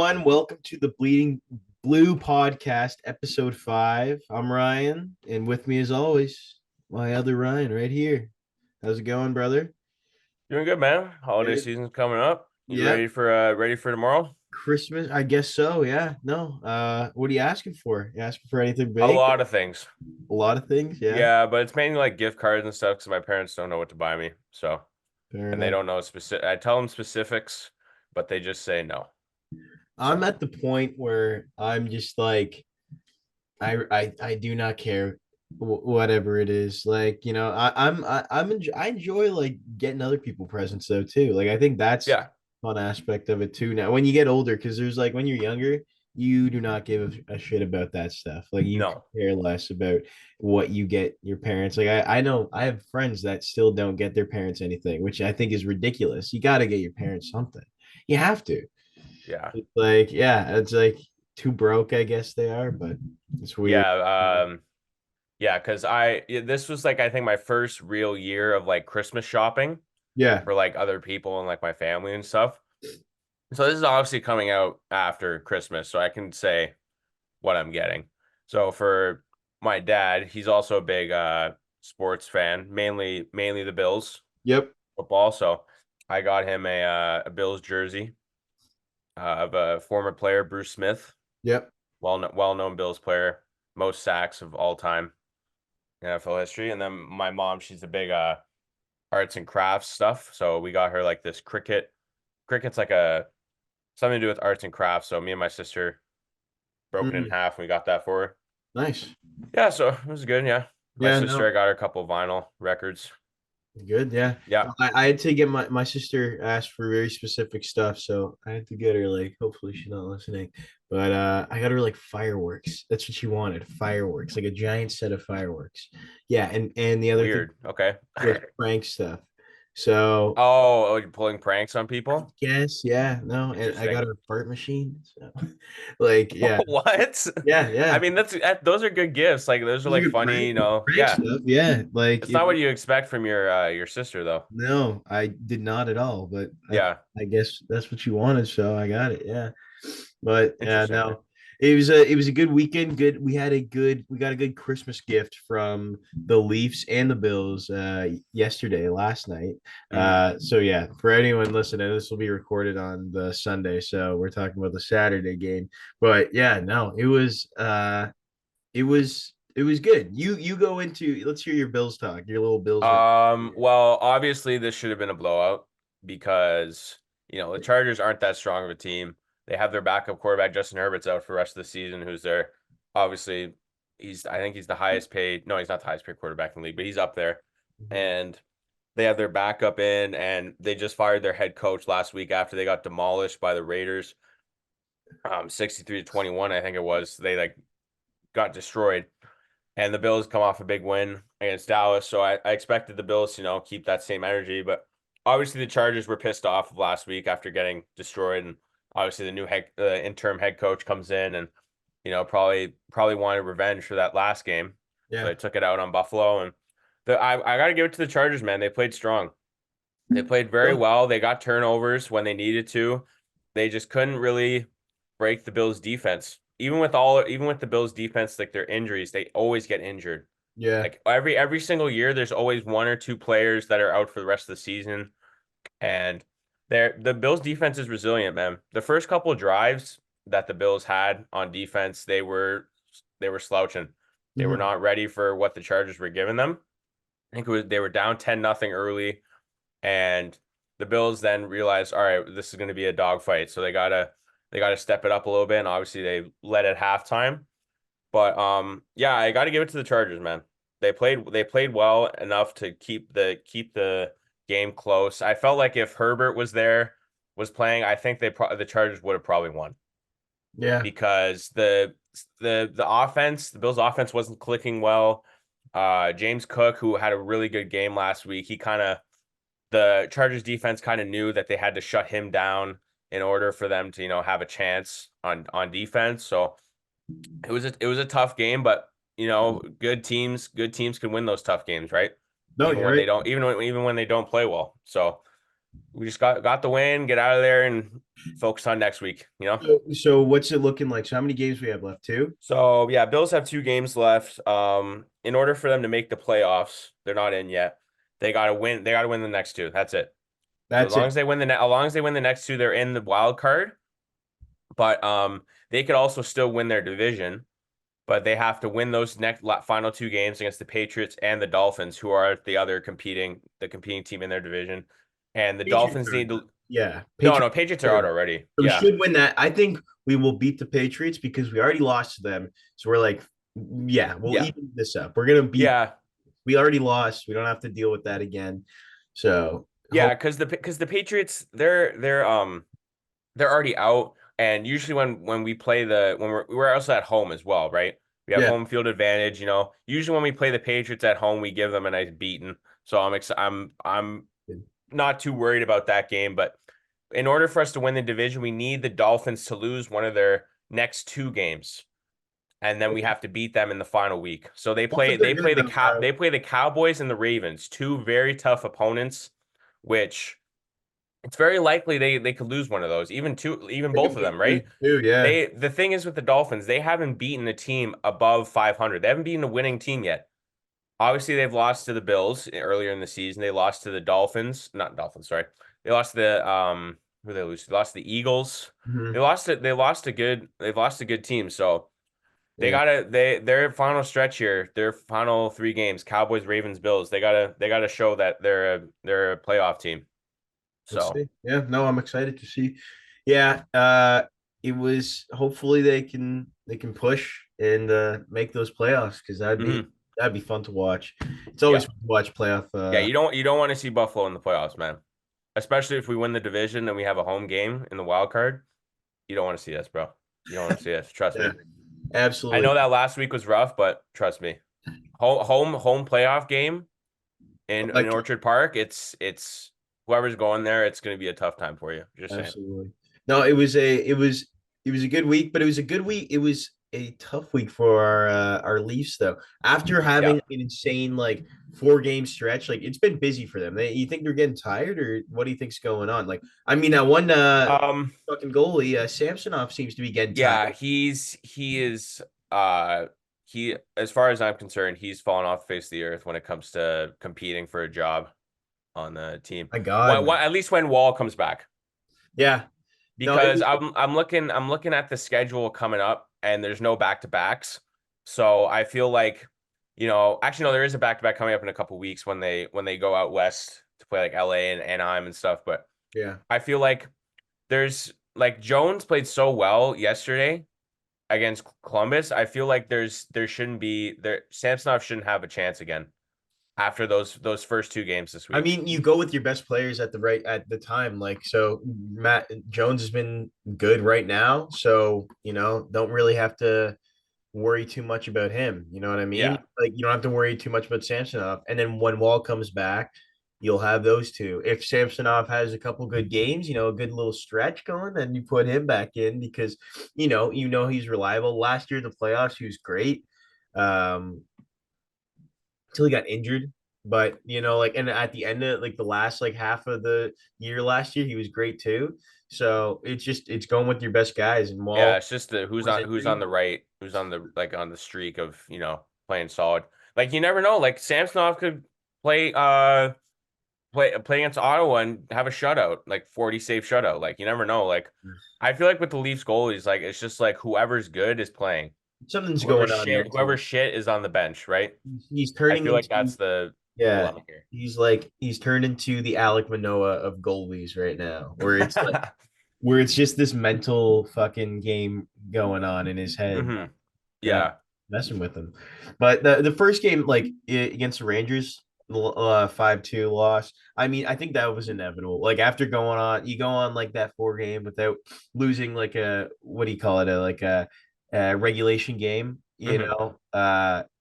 everyone. Welcome to the Bleeding Blue Podcast, episode 5. I'm Ryan, and with me, as always, my other Ryan right here. How's it going, brother? Doing good, man. Holiday Good. season's coming up. You Yep. ready for tomorrow? Christmas, I guess so. Yeah. No. What are you asking for? You asking for anything A big? lot of things. A lot of things. Yeah. Yeah, but it's mainly like gift cards and stuff because my parents don't know what to buy me. So, Fair and they enough. don't know specific. I tell them specifics, but they just say no. I'm So, at the point where I'm just like, I do not care whatever it is. Like, I enjoy like getting other people presents though too. Like I think that's yeah, fun aspect of it too now when you get older, because there's like when you're younger, you do not give a shit about that stuff. Like you no. care less about what you get your parents. Like I know I have friends that still don't get their parents anything, which I think is ridiculous. You got to get your parents something. You have to. Yeah. It's like, yeah, it's like too broke, I guess they are, but it's weird. Yeah, because this was like I think my first real year of like Christmas shopping Yeah. for like other people and like my family and stuff. So this is obviously coming out after Christmas, so I can say what I'm getting. So for my dad, he's also a big sports fan, mainly the Bills Yep. football. So I got him a Bills jersey of a former player, Bruce Smith, Yep. well-known Bills player, most sacks of all time in NFL history. And then my mom, she's a big arts and crafts stuff. So we got her like this cricket. Cricket's like a something to do with arts and crafts. So me and my sister broke it in Mm, half and we got that for her. nice. Yeah, so it was good. Yeah. My Yeah, sister, no. I got her a couple vinyl records. Good. Yeah. Yeah. I had to get my sister asked for very specific stuff, so I had to get her like hopefully she's not listening. But I got her like fireworks. That's what she wanted. Fireworks, like a giant set of fireworks. Yeah, and the other thing Weird. Okay. was prank stuff. So Oh, you're pulling pranks on people? yes, yeah, no, and I got Interesting. her a fart machine. So like, yeah, What? yeah, I yeah. mean, those are good gifts. Like those are Those are like good funny, prank Yeah. stuff. Yeah, like It's not what you expect from your sister though. no, I did not at all, but Yeah. I guess that's what you wanted, so I got it. Yeah. But yeah, Interesting. no. It was a good weekend. Good. We got a good Christmas gift from the Leafs and the Bills last night. Mhm. So yeah, for anyone listening, this will be recorded on the Sunday, so we're talking about the Saturday game. But yeah, no, it was good. You go into let's hear your Bills talk, your little Bills. Well, obviously this should have been a blowout because, the Chargers aren't that strong of a team. They have their backup quarterback, Justin Herbert's out for the rest of the season, who's there. Obviously, I think he's the highest paid. No, he's not the highest paid quarterback in the league, but he's up there. Mhm. And they have their backup in, and they just fired their head coach last week after they got demolished by the Raiders, 63-21, I think it was. They like got destroyed. And the Bills come off a big win against Dallas. So I expected the Bills to, keep that same energy. But obviously the Chargers were pissed off last week after getting destroyed. And obviously the new interim head coach comes in and, probably wanted revenge for that last game. So Yeah. they took it out on Buffalo. And I got to give it to the Chargers, man. They played strong. They played very well. They got turnovers when they needed to. They just couldn't really break the Bills defense. Even with the Bills defense, like their injuries, they always get injured. Yeah. Like every single year, there's always one or two players that are out for the rest of the season. And the Bills defense is resilient, man. The first couple of drives that the Bills had on defense, they were slouching. They were Mhm. not ready for what the Chargers were giving them. I think they were down 10-0 early, and the Bills then realized, all right, this is going to be a dogfight. So they gotta step it up a little bit. And obviously they led at halftime. But yeah, I gotta give it to the Chargers, man. They played well enough to keep the game close. I felt like if Herbert was playing, I think the Chargers would have probably won Yeah. because the Bills offense wasn't clicking well. James Cook, who had a really good game last week, the Chargers defense kind of knew that they had to shut him down in order for them to, have a chance on defense. So it was a tough game, but good teams can win those tough games, right? No, Even you're when they right. don't even when they don't play well. So we just got the win, get out of there, and focus on next week. You know. So what's it looking like? So how many games we have left? Two? So yeah, Bills have 2 games left. In order for them to make the playoffs, they're not in yet. They gotta win. They gotta win the next two. That's it. So as That's long it. as they win as long as they win the next two, they're in the wild card. But they could also still win their division. But they have to win those next final 2 games against the Patriots and the Dolphins, who are the competing team in their division. And the Patriots Dolphins are need to. yeah. No, Patriots Patriots are out are already. so we Yeah, should win that. I think we will beat the Patriots because we already lost to them. So we're like, yeah, we'll yeah, even this up. We're gonna beat yeah. we already lost. We don't have to deal with that again. So Yeah, hope because the Patriots they're already out, and usually when we play we're also at home as well, right? We have yeah. home field advantage, you know. Usually when we play the Patriots at home, we give them a nice beating. So I'm not too worried about that game, but in order for us to win the division, we need the Dolphins to lose one of their next 2 games, and then we have to beat them in the final week. So Dolphins are good though, bro. they play the Cowboys and the Ravens, 2 very tough opponents, which it's very likely they could lose one of those, even They both could of them, beat them right? too, yeah. The thing is with the Dolphins, they haven't beaten a team above 500. They haven't beaten a winning team yet. Obviously, they've lost to the Bills earlier in the season. They lost to the Dolphins, not Dolphins, sorry. They lost to the who they lose? They lost to the Eagles. Mhm. They've lost a good team. So Yeah. their final stretch here, their final 3 games, Cowboys, Ravens, Bills. They gotta show that they're a playoff team. Let's So. see. Yeah, no, I'm excited to see. Yeah, it was hopefully they can push and make those playoffs because Mhm. that'd be fun to watch. It's always Yeah. fun to watch playoff. Yeah, you don't want to see Buffalo in the playoffs, man. Especially if we win the division and we have a home game in the wild card. You don't want to see us, bro. You don't want to see us. Trust Yeah, me. I know absolutely. that last week was rough, but trust me. Home playoff game in Like Orchard Park, it's whoever's going there, it's going to be a tough time for you. Just saying. absolutely. No, it was a good week, but it was a good week. It was a tough week for our Leafs though. After having Yeah. an insane like 4 game stretch, like it's been busy for them. You think they're getting tired, or what do you think's going on? Like, I mean, that one Um, fucking goalie, Samsonov seems to be getting tired. yeah, he is uh he as far as I'm concerned, he's fallen off the face of the earth when it comes to competing for a job on the team. My God, man. At least when Wall comes back, Yeah. No, it because was I'm looking at the schedule coming up, and there's no back to backs. So I feel like, actually no, there is a back to back coming up in a couple weeks when they go out west to play like LA and Anaheim and stuff. But yeah. I feel like there's like Jones played so well yesterday against Columbus. I feel like there shouldn't be there Samsonov shouldn't have a chance again after those first 2 games this I week. mean, you go with your best players at the time. Like, so Matt Jones has been good right now. So, don't really have to worry too much about him. You know what I mean? Yeah. Like, you don't have to worry too much about Samsonov. And then when Wall comes back, you'll have those two. If Samsonov has a couple good games, a good little stretch going, then you put him back in because he's reliable. Last year in the playoffs, he was great. Until he got injured. But like, and at the end of like the last like half of the year last year, he was great too. So it's going with your best guys. And Yeah, Wall it's just the was who's on injury. the right, who's on the like on the streak of, playing solid. Like you never know. Like Samsonov could play play against Ottawa and have a shutout, like 40 save shutout. Like you never know. Like I feel like with the Leafs goalies, like it's just like whoever's good is playing. Something's going on there too. Whoever's shit is on the bench, right? He's I turning feel like that's into the yeah. dilemma here. He's turned into the Alec Manoa of goalies right now, where it's just this mental fucking game going on in his head. Hmm. uh, Yeah. messing with him. But the first game, like against the Rangers, 5-2 loss. I mean, I think that was inevitable. Like after you go on like that 4 game without losing like a what do you call it, a regulation game. Hmm.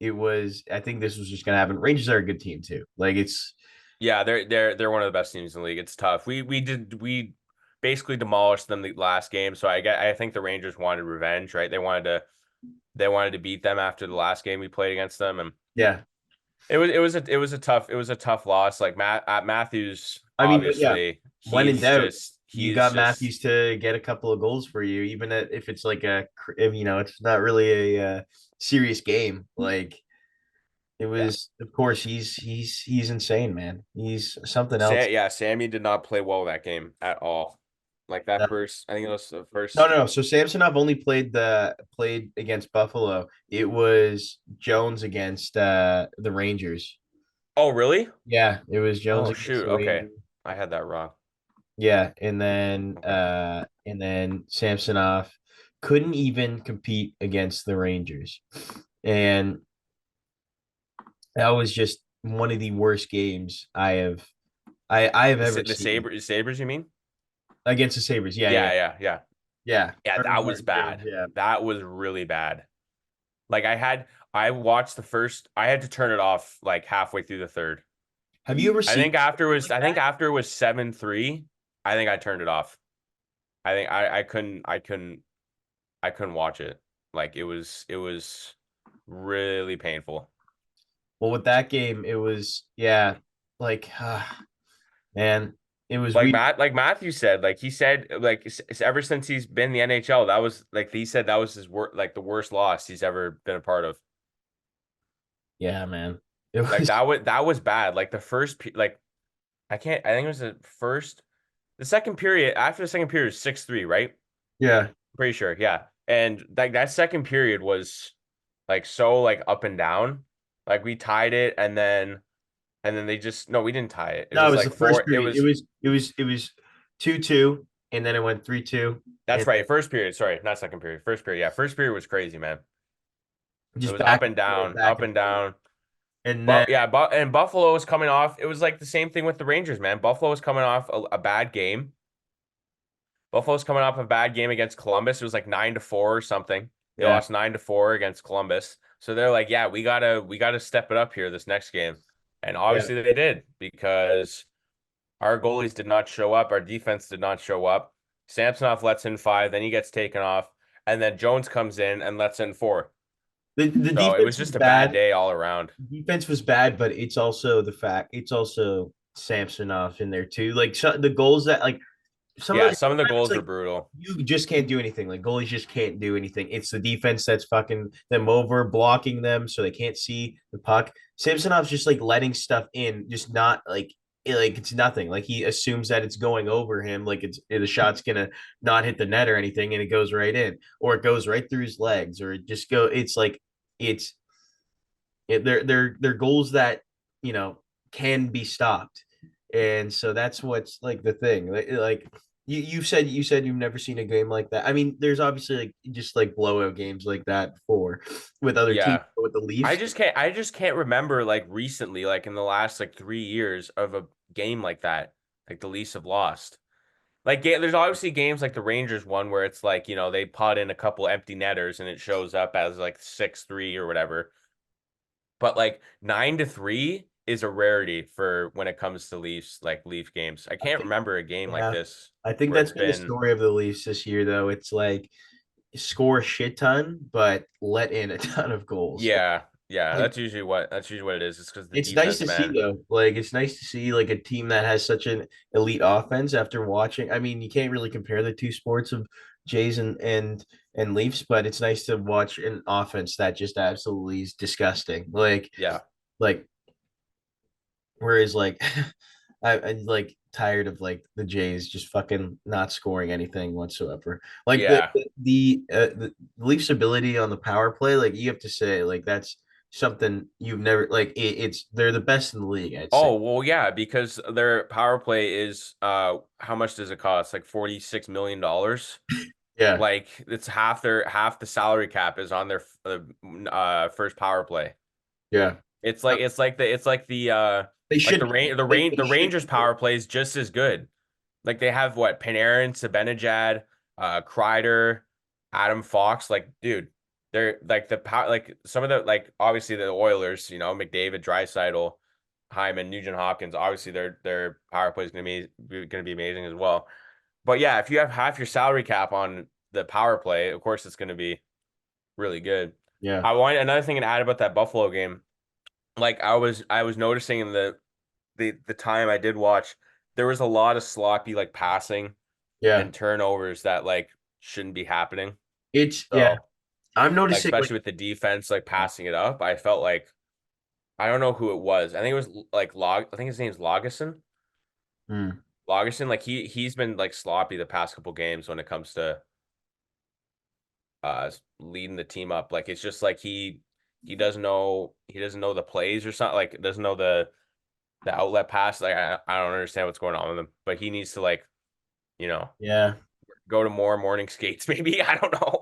It was. I think this was just gonna happen. Rangers are a good team too. Like it's Yeah, they're one of the best teams in the league. It's tough. We basically demolished them the last game, so I think the Rangers wanted revenge, right? They wanted to beat them after the last game we played against them, and yeah. it was a tough loss. Like Matthews I mean, but yeah, obviously. when in he's doubt, just you he's got just Matthews to get a couple of goals for you, even if it's like if, it's not really a serious game. Like it yeah. was, of course, he's insane, man. He's something else. Sammy did not play well that game at all. Like that Uh, first, I think it was the No, first. no, no. So Samsonov only played against Buffalo. It was Jones against the Rangers. Oh, really? Yeah, it was Jones Oh against shoot. the Okay. Rangers. I had that wrong. Yeah, Okay. and then Samsonov couldn't even compete against the Rangers. And that was just one of the worst games I have ever The seen Sabres, you mean? against the Sabres. Yeah, yeah, Yeah. yeah. Yeah, Or that was Martin, bad. yeah. That was really bad. Like I watched the first, I had to turn it off like halfway through the third. Have you ever seen like I think that? after it was 7-3, I think I turned it off. I think I couldn't watch it. Like it was really painful. Well, with that game, it was yeah, like man, it was weird. Like Matthew said, like he said, like ever since he's been in the NHL, that was like he said that was his like the worst loss he's ever been a part of. Yeah, man. It Like was that was bad. Like the first like I think it was the second period after the second period was 6-3, right? yeah. Pretty sure, yeah. And like that second period was like so like up and down. Like we tied it and then they just no, we didn't tie it. It No, it was was the like first four. It period. was 2-2, and then it went 3-2, That's and right. First period. Sorry, not second period. First period. Yeah, first period was crazy, man. It just was up back and and forth, down, back up and and forth. down. And then But yeah, and Buffalo was coming off. It was like the same thing with the Rangers, man. Buffalo was coming off a bad game. Buffalo's coming off a bad game against Columbus. It was like 9-4 or something. They yeah, lost 9-4 against Columbus. So they're like, yeah, we gotta step it up here this next game. And yeah. obviously they did because our goalies did not show up. Our defense did not show up. Samsonov lets in five, then he gets taken off, and then Jones comes in and lets in four. The So it was defense was just a bad bad. day all around. Defense was bad, but it's also Samsonov in there too. Like the goals that like some of Yeah, the some of the sometimes goals were like brutal. you just can't do anything. Like goalies just can't do anything. It's the defense that's fucking them over, blocking them so they can't see the puck. Samsonov's just like letting stuff in, just not like it's nothing. Like he assumes that it's going over him, like the shot's gonna not hit the net or anything, and it goes right in, or it goes right through his legs, or it just go. It's like it's they're goals that you know can be stopped, and so that's what's like the thing. Like you said you've never seen a game like that. I mean, there's obviously like just like blowout games like that before with other teams, Yeah. with the Leafs. I just can't remember like recently, like in the last like 3 years of a game like that. Like the Leafs have lost. Like there's obviously games like the Rangers one where it's like, they pot in a couple empty netters and it shows up as like 6-3 or whatever. But like 9-3 is a rarity for when it comes to Leafs, like Leaf games. I I can't think remember a game like yeah, this I think where that's it's been the been story of the Leafs this year, though. It's like score a shit ton, but let in a ton of goals. yeah, Like that's usually what it is. It's because the it's nice defense, to see man. though. Like it's nice to see like a team that has such an elite offense after watching. I mean, you can't really compare the two sports of Jays and Leafs, but it's nice to watch an offense that just absolutely is disgusting. Yeah. Like whereas like I'm like tired of like the Jays just fucking not scoring anything whatsoever. Like Yeah. the Leafs ability on the power play, like you have to say like that's something you've never like it's they're the best in the league, I'd say. Oh, well, yeah, because their power play is how much does it cost? Like $46 million. Yeah. Like it's half the salary cap is on their first power play. Yeah. They Like should be. The They should Rangers be good. power play is just as good. Like they have what Panarin, Zibanejad, Kreider, Adam Fox. Like, dude, they're like the power. Like some of the like obviously the Oilers. McDavid, Draisaitl, Hyman, Nugent Hopkins. Obviously their power play is gonna be amazing as well. But yeah, if you have half your salary cap on the power play, of course it's gonna be really good. Yeah. I want another thing to add about that Buffalo game. Like I was noticing in the time I did watch there was a lot of sloppy like passing Yeah. and turnovers that like shouldn't be happening. It's yeah. So I'm like noticing like especially with the defense like passing it up, I felt like I don't know who it was. I think it was like I think his name's Lagesson. mm, Lagerson, like he's been like sloppy the past couple games when it comes to leading the team up. Like it's just like he doesn't know the plays or something, like doesn't know the outlet pass. Like I don't understand what's going on with him, but he needs to like, you know, yeah. go to more morning skates, maybe. I don't know.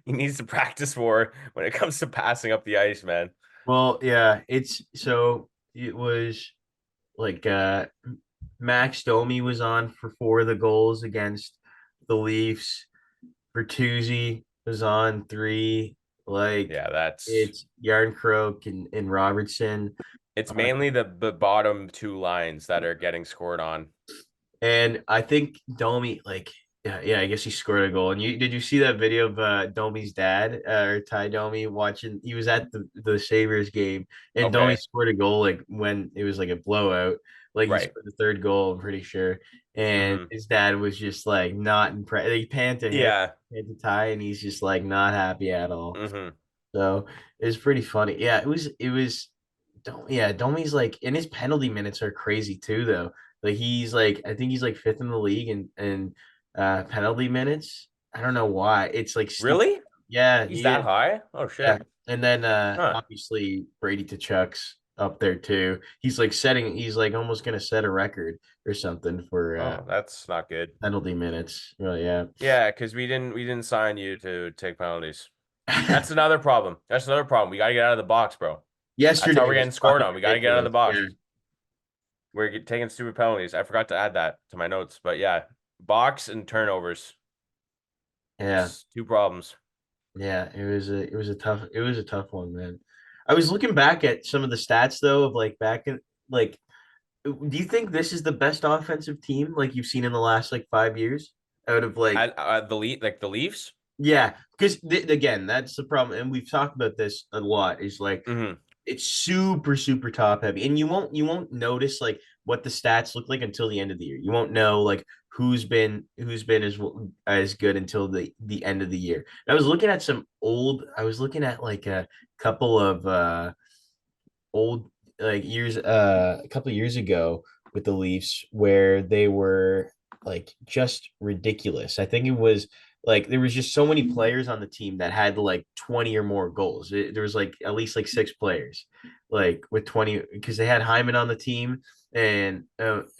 He needs to practice more when it comes to passing up the ice, man. Well, yeah, it's so it was like Max Domi was on for 4 of the goals against the Leafs. Bertuzzi was on 3. Like Yeah, that's it's Yarncroke and Robertson. it's Uh, mainly the bottom two lines that are getting scored on. And I think Domi, like, yeah, I guess he scored a goal. And you did you see that video of Domi's dad or Ty Domi watching? He was at the Sabres game, and Domi Okay. scored a goal like when it was like a blowout. Like he Right. scored the third goal, I'm pretty sure. And Hmm. his dad was just like not impressed. He panned to him, Yeah. panned to Ty, and he's just like not happy at all. Hmm. So it was pretty funny. Yeah, it was yeah, Domi's like and his penalty minutes are crazy too though. Like he's like I think he's like fifth in the league in penalty minutes. I don't know why. It's like stupid. Really? Yeah, He's yeah, that high? Oh yeah. shit. And then Huh. obviously Brady Tkachuk's up there too. He's like almost gonna set a record or something for Oh, that's not good. penalty minutes. Well, yeah. Yeah, because we didn't sign you to take penalties. That's another problem. That's another problem. We gotta get out of the box, bro. That's how Yesterday we're was getting scored fucking on. We gotta get out of the ridiculous. box. Yeah. Taking stupid penalties. I forgot to add that to my notes, but yeah, box and turnovers. Yeah. It's two problems. Yeah, it was a tough one, man. I was looking back at some of the stats though of like back in like do you think this is the best offensive team like you've seen in the last like 5 years out of like The Leafs. yeah, because again, that's the problem, and we've talked about this a lot. Is like Hmm. it's super super top heavy, and you won't notice like what the stats look like until the end of the year. You won't know like who's been as good until the end of the year. And I was looking at some old. I was looking at like a couple of old like years a couple of years ago with the Leafs where they were like just ridiculous. I think it was like there was just so many players on the team that had like 20 or more goals. There was like at least like 6 players like with 20 because they had Hyman on the team and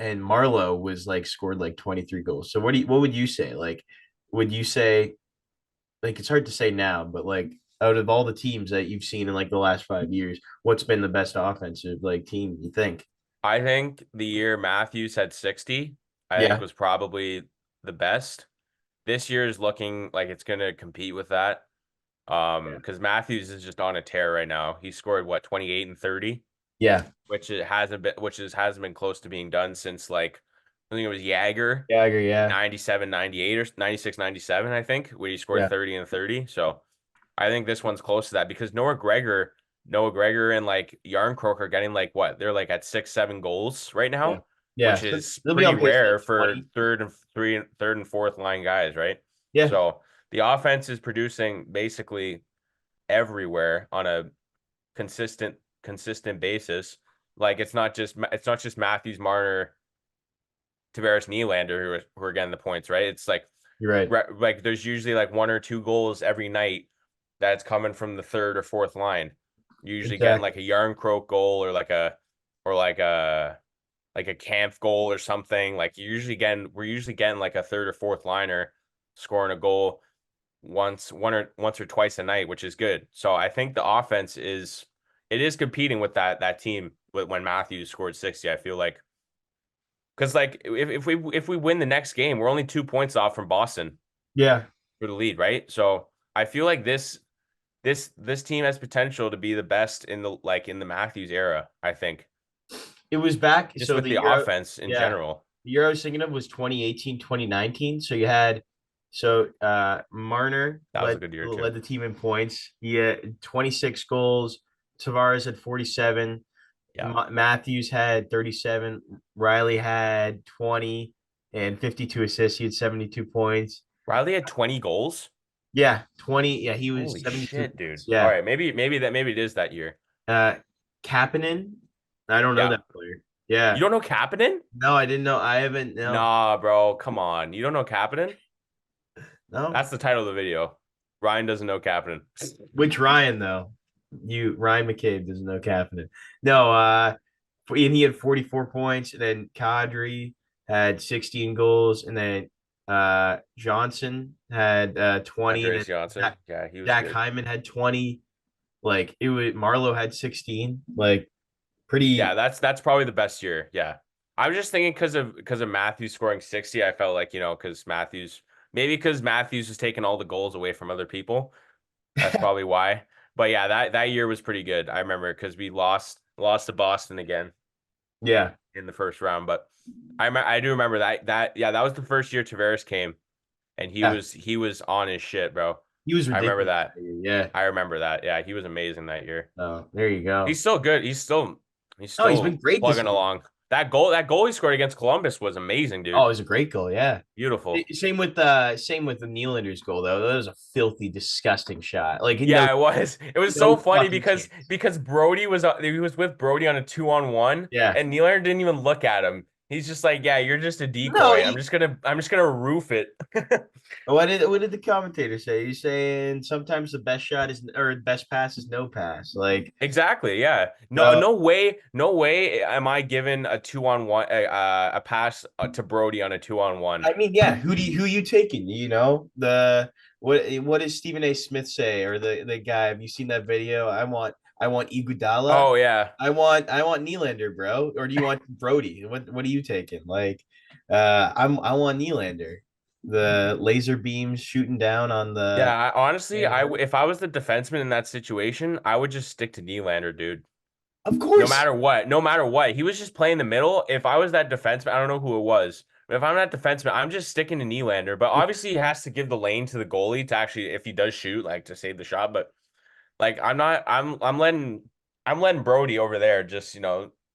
Marlowe was like scored like 23 goals. So what would you say? Like would you say like it's hard to say now, but like out of all the teams that you've seen in like the last 5 years, what's been the best offensive like team you think? I think the year Matthews had 60, I think Yeah, was probably the best. This year is looking like it's going to compete with that. Because Matthews is just on a tear right now. He scored what 28 and 30, yeah, which hasn't been close to being done since like I think it was Jagger yeah, I agree. in Yeah, 97, 98 or 96, 97, I think, where he scored yeah, 30 and 30. So I think this one's close to that because Noah Gregor and like Yarncroke are getting like what? They're like at 6, 7 goals right yeah, now, yeah. which So is they'll be pretty on pace for like rare for 20. third and fourth line guys, right? Yeah, So the offense is producing basically everywhere on a consistent basis. Like it's not just Matthews, Marner, Tavares, Nylander who are getting the points, right? It's like you're right. like there's usually like 1 or 2 goals every night that's coming from the third or fourth line. You're usually getting Exactly. like a Yarncroke goal or like a Kampf goal or something. Like we're usually getting like a third or fourth liner scoring a goal once or twice a night, which is good. So I think the offense is competing with that team when Matthews scored 60. I feel like because like if we win the next game, we're only 2 points off from Boston Yeah, for the lead, right? So I feel like this team has potential to be the best in the Matthews era, I think. it was back. Just So with the the Euro, offense in yeah, general. the Euro I was thinking of was 2018, 2019. So you had Marner That was a good year too. led the team in points. He had 26 goals. Tavares had 47. Yeah. Matthews had 37. Riley had 20 and 52 assists. He had 72 points. Riley had 20 goals. Yeah, 20. Yeah, he was Holy 72 shit, dude. points. All Yeah. right, maybe it is that year. Uh Kapanen. I don't know Yeah. that player. Yeah. You don't know Kapanen? No, I didn't know. I haven't. No. Nah, bro. Come on. You don't know Kapanen? No. That's the title of the video. Ryan doesn't know Kapanen. Which Ryan though? Ryan McCabe doesn't know Kapanen. No, and he had 44 points, and then Kadri had 16 goals, and then Johnson had 20, and Andreas then Johnson. Yeah, he was Jack good. Hyman had 20. Like it was Marlowe had 16. Like Yeah, pretty. that's probably the best year. Yeah. I was just thinking because of Matthews scoring 60, I felt like, because Matthews was taking all the goals away from other people. That's probably why. But yeah, that year was pretty good. I remember because we lost to Boston again Yeah. in the first round. But I do remember that was the first year Tavares came and he Yeah. was he was on his shit, bro. He was I remember ridiculous that. that year. Yeah. I remember that. Yeah, he was amazing that year. Oh, there you go. He's still good. He's Oh, he's been still great this plugging year. along. That goal he scored against Columbus was amazing, Oh, it dude. was a great goal. Yeah. Beautiful. Same with the Nylander's goal though. That was a filthy, disgusting shot. Like no, Yeah, it was. It was so no funny fucking because chance. because Brody he was with Brody on a 2-on-1, Yeah. and Nylander didn't even look at him. He's just like, yeah, you're just a No. decoy. I'm just gonna roof it. What did the commentator say? He's saying sometimes the best shot is or the best pass is no pass. Like Exactly. Yeah. No. so. No way. Am I given a 2-on-1 a pass to Brody on a 2-on-1? I mean, yeah. Who you taking? The what does Stephen A. Smith say or the guy? Have you seen that video? I want Iguodala. Oh yeah. I want Nylander, bro. Or do you want Brody? What are you taking? Like, I want Nylander. The laser beams shooting down on Yeah. the. Honestly, if I was the defenseman in that situation, I would just stick to Nylander, dude. Of No course. matter what, no matter what, he was just playing the middle. If I was that defenseman, I don't know who it was, but if I'm that defenseman, I'm just sticking to Nylander. But obviously, he has to give the lane to the goalie to actually, if he does shoot, like to save the shot. But like, I'm not, I'm letting Brody over there. Just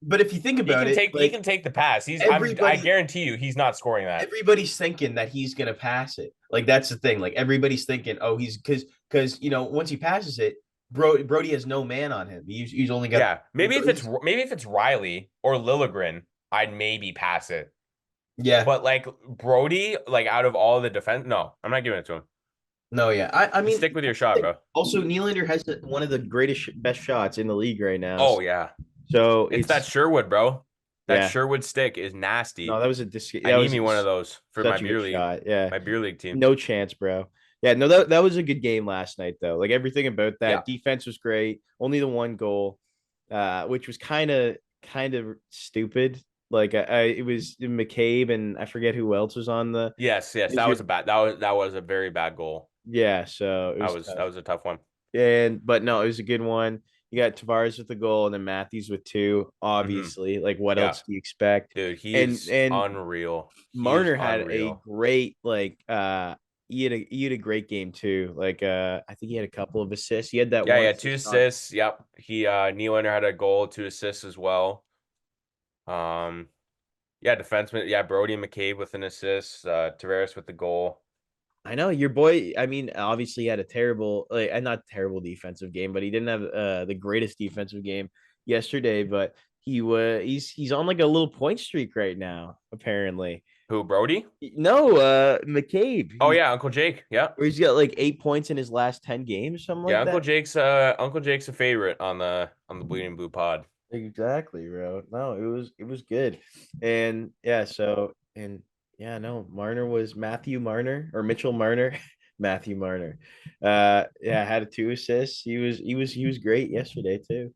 But if you think he about can it, take he like can take the pass. I everybody, guarantee you, he's not scoring that. everybody's thinking that he's gonna pass it. Like that's the thing. Like everybody's thinking, oh, he's because once he passes it, Brody has no man on him. He's only got. Yeah, maybe if it's Riley or Lilligren, I'd maybe pass it. Yeah. But like Brody, like out of all the defense, no, I'm not giving it to him. No, yeah. I Just mean, stick with your shot, bro. also Nylander has one of the greatest, best shots in the league right now. Oh yeah. So It's that Sherwood, bro. That yeah. Sherwood stick is No, nasty. that was I that need was me one of those for my such a good beer league, shot. Yeah. my beer league team. No chance, bro. Yeah, no, that was a good game last night though. Like everything about Yeah. that defense was great. Only the one goal, which was kind of stupid. Like it was McCabe and I forget who else was on the. Yes, Is that your was a bad that was a very bad goal. Yeah, so it That was was tough. that was a tough one. But no, it was a good one. You got Tavares with the goal and then Matthews with two. Hmm. Obviously, like what Yeah. else do you expect? Dude, And he's and unreal. He is Marner had a unreal. great he had a great game too. Like I think he had a couple of assists. He had that Yeah, one yeah, two assist on. assists. Yep. Nylander had a goal, two assists as well. Yeah, defenseman. Yeah, Brody and McCabe with an assist. Tavares with the goal. I know your boy. I mean, obviously he had a terrible, like, not terrible defensive game, but he didn't have the greatest defensive game yesterday. But he's on like a little point streak right now, apparently. Who, Brody? No, McCabe. Oh yeah, Uncle Jake. Yeah. He's got like 8 points in his last 10 games, something Yeah, like Uncle that. Jake's a favorite on the Bleeding Blue pod. Exactly, bro. No, it was good. And yeah, so and yeah, no, Marner was Matthew Marner or Mitchell Marner. Matthew Marner. Yeah, had two assists. He was great yesterday too.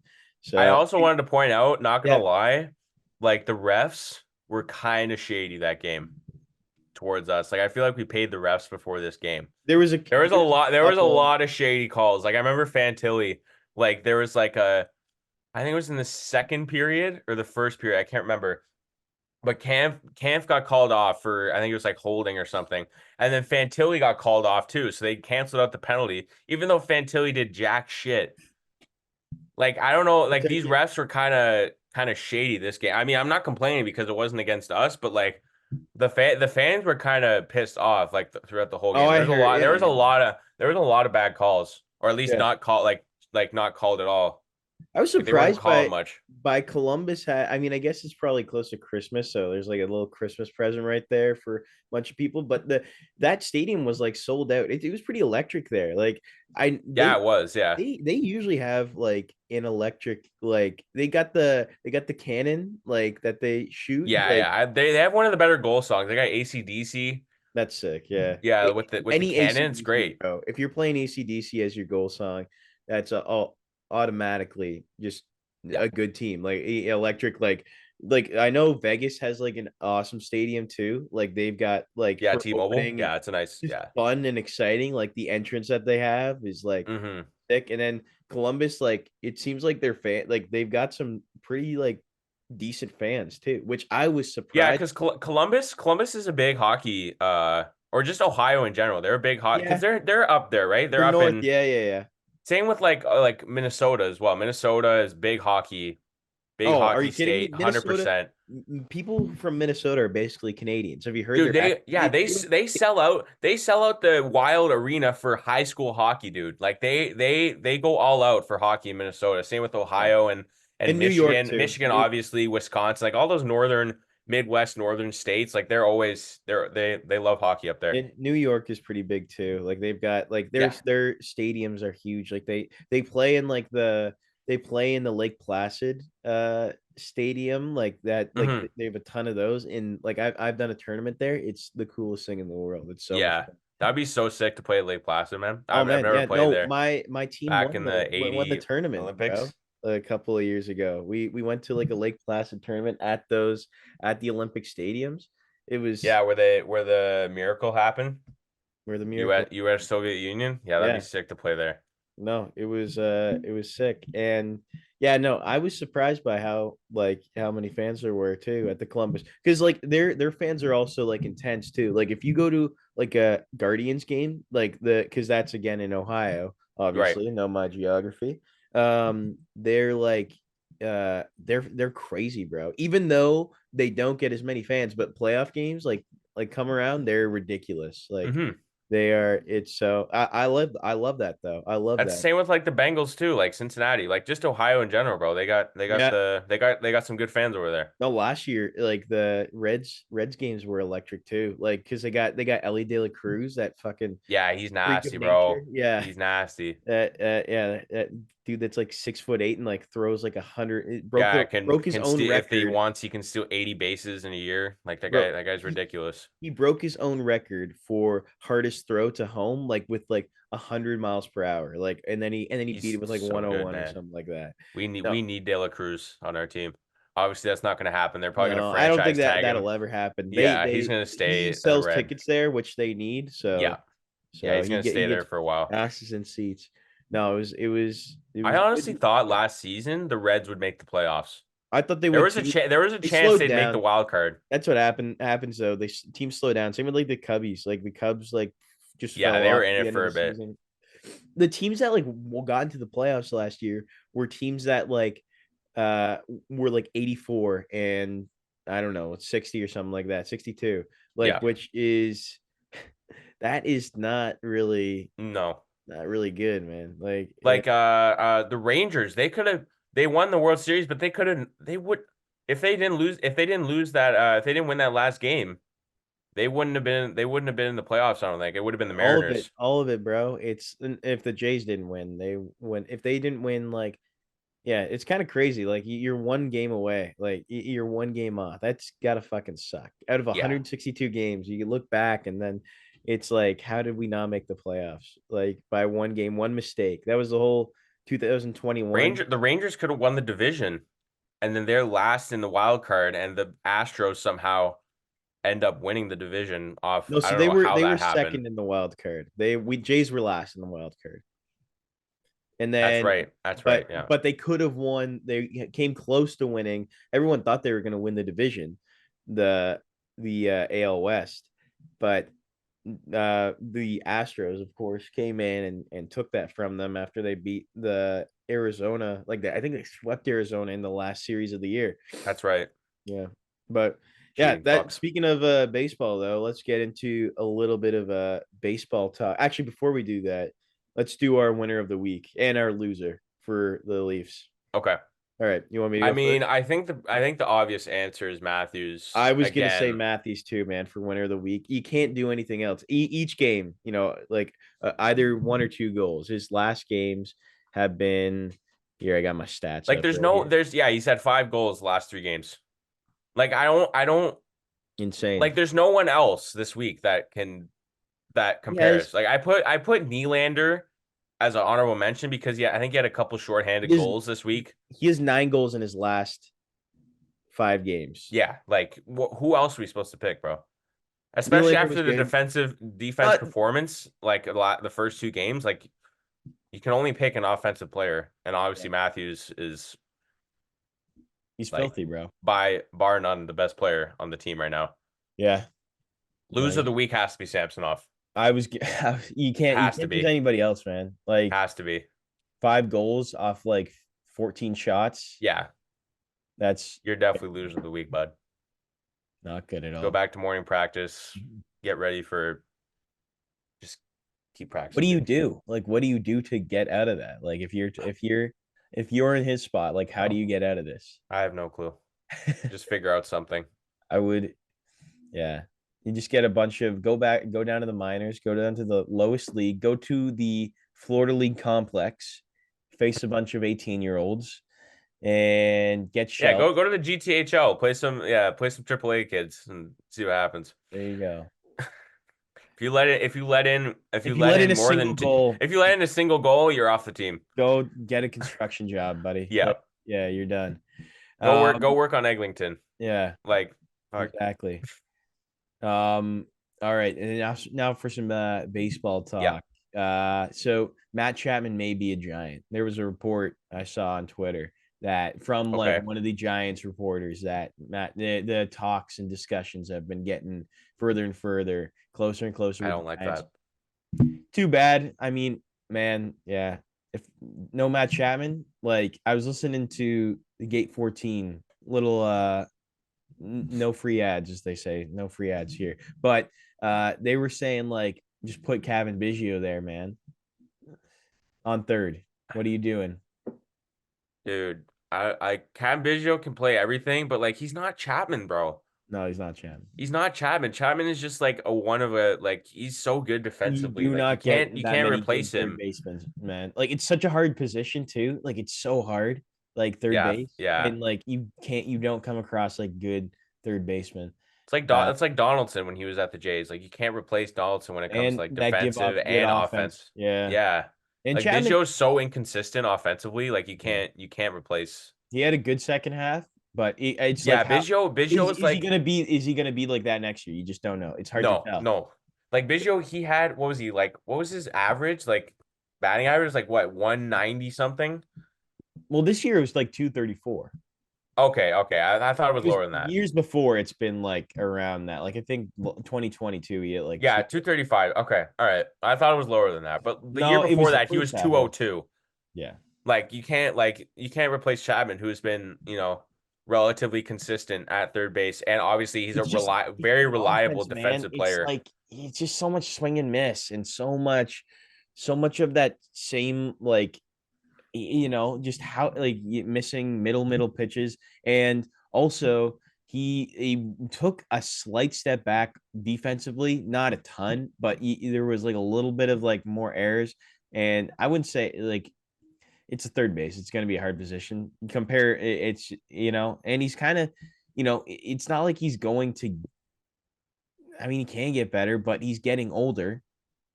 I So also wanted to point out, not gonna yeah, lie, like the refs were kind of shady that game towards us. Like I feel like we paid the refs before this game. there was a There was a couple. lot of shady calls. Like I remember Fantilli, like there was like I think it was in the second period or the first period, I can't remember. But Camp got called off for I think it was like holding or something. And then Fantilli got called off too. So they canceled out the penalty, even though Fantilli did jack shit. Like, I don't know, I'll like tell these you- refs were kind of kind of shady this game. I mean, I'm not complaining because it wasn't against us, but like the fans were kind of pissed off like throughout the whole Oh, game. I heard. There Yeah, was a lot of bad calls, or at least yeah. not called like not called at all. I was Like they weren't surprised calling much. by Columbus had. I mean, I guess it's probably close to Christmas, so there's like a little Christmas present right there for a bunch of people. But that stadium was like sold out. It was pretty electric there. Like I Yeah, it was. Yeah. they usually have like an electric, like they got the cannon like that they shoot Yeah, like. yeah. They have one of the better goal songs. They got AC/DC. That's sick. Yeah. Yeah, with the Any cannon, it's AC/DC, great. bro. If you're playing AC/DC as your goal song, that's automatically just Yeah. a good team. Like electric, like I know Vegas has like an awesome stadium too. Like they've got like Yeah, for T-Mobile. opening, Yeah, it's a nice. just Yeah. fun and exciting. Like the entrance that they have is like Mm-hmm. sick. And then Columbus, like it seems like they're like they've got some pretty like decent fans too, which I was Yeah, surprised. because Columbus is a big hockey, or just Ohio in general. They're a big hockey because Yeah, they're up there, right? They're they're up north. in Yeah, yeah, yeah. same with like Minnesota as well. Minnesota is big Oh, are you hockey kidding me? state, Minnesota, 100%. people from Minnesota are basically Canadians. Have you heard Dude, their accent? they sell out the Wild Arena for high school hockey, dude. Like they go all out for hockey in Minnesota. Same with Yeah. Ohio and And New York Michigan. too. Michigan, obviously, Wisconsin, like all those northern Midwest northern states, like they're always they love hockey up there. And New York is pretty big too. Like they've got like Yeah. their stadiums are huge. Like they play in like they play in the Lake Placid stadium like that. Like Hmm. they have a ton of those. And like I've done a tournament there. It's the coolest thing in the world. It's so much Yeah. fun. That'd be so sick to play at Lake Placid, man. Oh I've man, never yeah, played no, there my team back in the won the 80 tournament, bro. Olympics. A couple of years ago, we went to like a Lake Placid tournament at the Olympic stadiums. It was Yeah, where the miracle happened. where the miracle. US Soviet Union. Yeah, that'd be Yeah, sick to play there. no, it was sick. And yeah, no, I was surprised by how many fans there were too at the Columbus, because like their fans are also like intense too. Like if you go to like a Guardians game, like the because that's again in Ohio, Right. obviously, know my geography. They're like they're crazy, bro. Even though they don't get as many fans, but playoff games like come around, they're ridiculous. Like Hmm. they are. It's so I love that though. I love That's the that. same with like the Bengals too, like Cincinnati, like just Ohio in general, bro. Yeah. They got some good fans over there. No, last year, like the Reds games were electric too. Like because they got Ellie De La Cruz, that fucking Yeah, he's freak of nasty, nature. bro. Yeah. He's nasty. That dude that's like 6'8" and like throws like 100. It Yeah, broke his can own steal if he record, wants, he can steal 80 bases in a year. Like bro. that guy's He, ridiculous. he broke his own record for hardest throw to home, like with like 100 miles per hour. Like and then he beat He's him with like so good, 101 or man. something like that. We No, need De La Cruz on our team. Obviously, that's not going to happen. They're probably going to no, I don't think franchise tag him. that'll ever happen. Yeah, he's going to He stay a sells Red. tickets there, which they need. Yeah, yeah, he's going to He stay there gets for a while. asses in seats. No, it I was honestly good. thought last season the Reds would make the playoffs. I thought they would too. There was a They chance slowed they'd make the down. wild card. That's what happens though. Teams slow down. Same with like the Cubbies. Like the Cubs like just Yeah, fell they were off in at the it end of for the a bit. season. The teams that like got into the playoffs last year were teams that like uh were like 84 and I don't know, 60 or something like that, 62. Like Yeah, which is that is no, not really good, man. Like like the Rangers, they won the World Series, but they couldn't. They would if they didn't lose that if they didn't win that last game, they wouldn't have been in the playoffs. I don't think it would have been the Mariners. all of it, bro. It's if the Jays didn't win, they win. If they didn't win, like yeah, it's kind of crazy. Like you're one game away. Like you're one game off. That's gotta fucking suck. Out of Yeah, 162 games, you can look back and then it's like, how did we not make the playoffs? Like by one game, one mistake. That was the whole 2021. the Rangers could have won the division, and then they're last in the wild card, and the Astros somehow end up winning the division off. No, I so don't know how they were that happened. second in the wild card. We Jays were last in the wild card. And That's then right. That's right. Yeah. but they could have won. They came close to winning. Everyone thought they were going to win the division, the AL West, but the Astros, of course, came in and took that from them after they beat the Arizona. Like that, I think they swept Arizona in the last series of the year. That's right. Yeah, but yeah, Cheating that fucks. speaking of baseball though, let's get into a little bit of baseball talk. Actually, before we do that, let's do our winner of the week and our loser for the Leafs. Okay. All right, you want me to I go first? mean, I think the obvious answer is Matthews I was gonna say again. Matthews too, man, for winner of the week. You can't do anything else. Each game, like either one or two goals. His last games have been here. I got my stats Like up right here. he's had 5 goals the last 3 games. Like I don't Insane. like there's no one else this week that Yes, compares. Like I put Nylander as an honorable mention because I think he had a couple shorthanded he has goals this week. he has 9 goals in his last 5 games. Yeah, like who else are we supposed to pick, bro? Especially Nylander was after the good. defense Uh, performance, like the first 2 games, like you can only pick an offensive player, and yeah, obviously Matthews is he's like filthy, bro. by bar none the best player on the team right now. Yeah. Loser of the week has to be Samsonov. I was you Has to can't choose be. anybody else, man. Like Has to be. 5 goals off like 14 shots. Yeah, That's you're definitely loser of the week, bud. not good at Go all. back to morning practice. Get ready for just keep What practicing, do you dude. do? Like, what do you do to get out of that? Like, if you're in his spot, like, how do you get out of this? I have no clue. Just figure out something. I would, yeah. You just get a bunch of go down to the minors, go down to the lowest league, go to the Florida League complex, face a bunch of 18-year-olds, and get Yeah, shelled. go to the GTHL, play some AAA kids and see what happens. There you go. If you If you let let in in a more single than goal, if you let in a single goal, you're off the team. go get a construction job, buddy. Yeah, Like, yeah, you're done. go work on Eglinton. Yeah, Like, fuck. exactly. Um, all right, and now for some baseball Yeah. talk. So Matt Chapman may be a Giant. There was a report I saw on Twitter that from like Okay. one of the Giants reporters that the talks and discussions have been getting further and further, closer and closer I with the don't like Giants. that. Too bad. I mean, man, yeah. If no Matt Chapman, like I was listening to the Gate 14 little no free ads, as they say, no free ads here. But they were saying like just put Kevin Biggio there, man, on third. What are you doing? Dude, I Cam Biggio can play everything, but like he's not Chapman, bro. No, he's not Chapman. He's not Chapman. Chapman is just like a one of a like he's so good You defensively. do Like you not can't get you that can't many replace good third him. basemen, man. Like it's such a hard position too. Like it's so hard, like third Yeah, base, yeah. and like you don't come across like good third baseman. Uh, It's like Donaldson when he was at the Jays. Like you can't replace Donaldson when it comes to and like that give defensive off good and offense. offense. Yeah. Yeah. And Like Chapman, Biggio's so inconsistent offensively, like yeah, you can't replace. he had a good second half, but it's like Yeah, how Biggio is like is he gonna be like that next year? You just don't know. It's hard to no, tell. no. Like Biggio, he had what was he like? What was his average? Like batting average, like what, 190 something? Well, this year it was like 234. Okay, okay. I thought it was It was lower than that. years before it's been like around that. Like I think 2022 he had like Yeah, two. 235. Okay. All right. I thought it was lower than that. But the year No, it before was the that, he first was half. Of, 202. yeah, Like you can't replace Chapman, who's been, relatively consistent at third base. And obviously he's a it's very the reliable offense, man. defensive It's player. like it's just so much swing and miss, and so much of that same like just how like missing middle pitches, and also he took a slight step back defensively, not a ton, but there was like a little bit of like more errors, and I wouldn't say like it's a third base. It's going to be a hard position. Compare it's and he's kind of it's not like he's going to. I mean, he can get better, but he's getting older.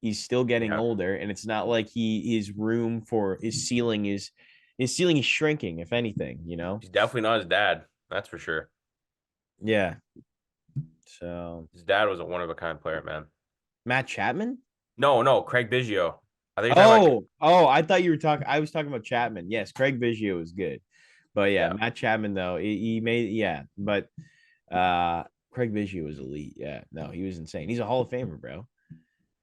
He's still getting Yeah. older, and it's not like his room for his ceiling is shrinking, if anything, He's definitely not his dad. That's for sure. Yeah. So His dad was a one of a kind player, man. Matt Chapman? No, no, Craig Biggio. I think you're talking about. Oh, I thought you were talking. I was talking about Chapman. Yes, Craig Biggio is good. But yeah, Yeah. Matt Chapman though, he made but Craig Biggio was elite. Yeah, no, he was insane. He's a Hall of Famer, bro.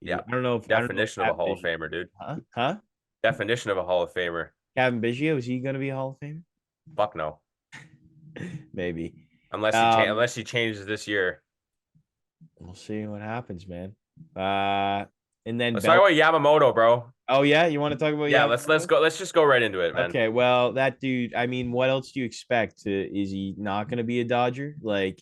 Yeah. I don't know if Definition of a Cap Hall of Biggio. Famer, dude. Huh? Definition of a Hall of Famer. Kevin Biggio, is he gonna be a Hall of Famer? Fuck no. Maybe. Unless he changes this year. We'll see what happens, man. And then Let's talk about Yamamoto, bro. Oh yeah, you want to talk about Yeah, let's go. Let's just go right into it, man. Okay, well, that dude, I mean, what else do you expect? Is he not going to be a Dodger? Like,